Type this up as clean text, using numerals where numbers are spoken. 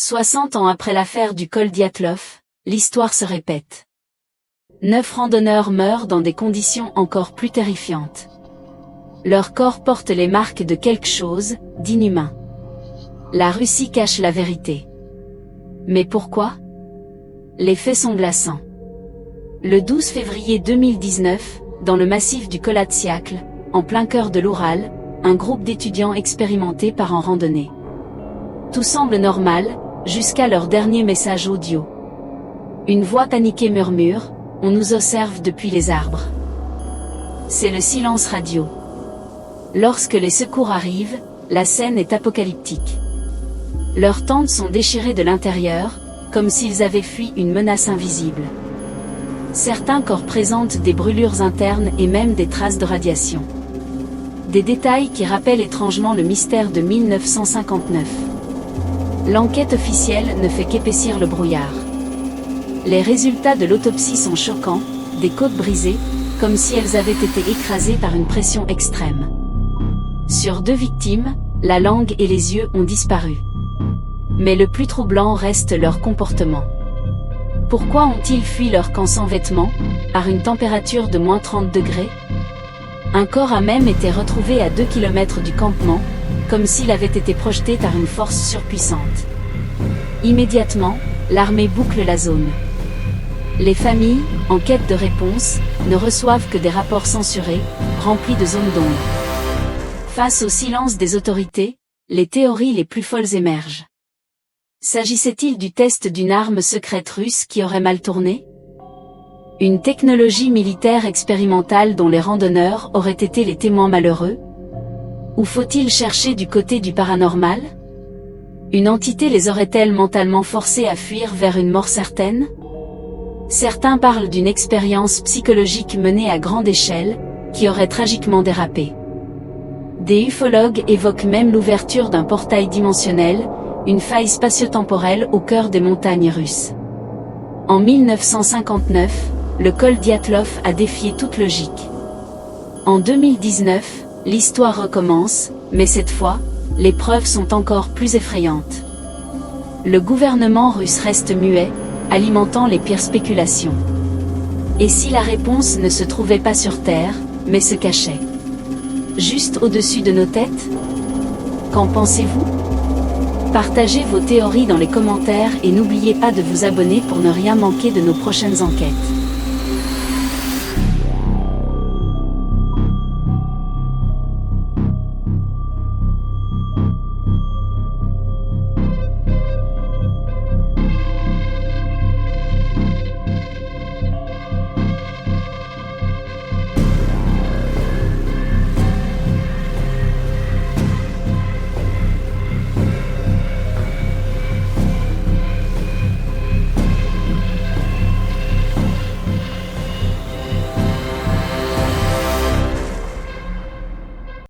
60 ans après l'affaire du col Dyatlov, l'histoire se répète. 9 randonneurs meurent dans des conditions encore plus terrifiantes. Leur corps porte les marques de quelque chose d'inhumain. La Russie cache la vérité. Mais pourquoi? Les faits sont glaçants. Le 12 février 2019, dans le massif du Kolatsiakl, en plein cœur de l'Oural, un groupe d'étudiants expérimentés part en randonnée. Tout semble normal, jusqu'à leur dernier message audio. Une voix paniquée murmure, « On nous observe depuis les arbres ». C'est le silence radio. Lorsque les secours arrivent, la scène est apocalyptique. Leurs tentes sont déchirées de l'intérieur, comme s'ils avaient fui une menace invisible. Certains corps présentent des brûlures internes et même des traces de radiation. Des détails qui rappellent étrangement le mystère de 1959. L'enquête officielle ne fait qu'épaissir le brouillard. Les résultats de l'autopsie sont choquants, des côtes brisées, comme si elles avaient été écrasées par une pression extrême. Sur 2 victimes, la langue et les yeux ont disparu. Mais le plus troublant reste leur comportement. Pourquoi ont-ils fui leur camp sans vêtements, par une température de moins 30 degrés? Un corps a même été retrouvé à 2 km du campement, comme s'il avait été projeté par une force surpuissante. Immédiatement, l'armée boucle la zone. Les familles, en quête de réponse, ne reçoivent que des rapports censurés, remplis de zones d'ombre. Face au silence des autorités, les théories les plus folles émergent. S'agissait-il du test d'une arme secrète russe qui aurait mal tourné? Une technologie militaire expérimentale dont les randonneurs auraient été les témoins malheureux? Ou faut-il chercher du côté du paranormal? Une entité les aurait-elle mentalement forcés à fuir vers une mort certaine? Certains parlent d'une expérience psychologique menée à grande échelle, qui aurait tragiquement dérapé. Des ufologues évoquent même l'ouverture d'un portail dimensionnel, une faille spatio-temporelle au cœur des montagnes russes. En 1959, le col Dyatlov a défié toute logique. En 2019, l'histoire recommence, mais cette fois, les preuves sont encore plus effrayantes. Le gouvernement russe reste muet, alimentant les pires spéculations. Et si la réponse ne se trouvait pas sur Terre, mais se cachait juste au-dessus de nos têtes? Qu'en pensez-vous? Partagez vos théories dans les commentaires et n'oubliez pas de vous abonner pour ne rien manquer de nos prochaines enquêtes.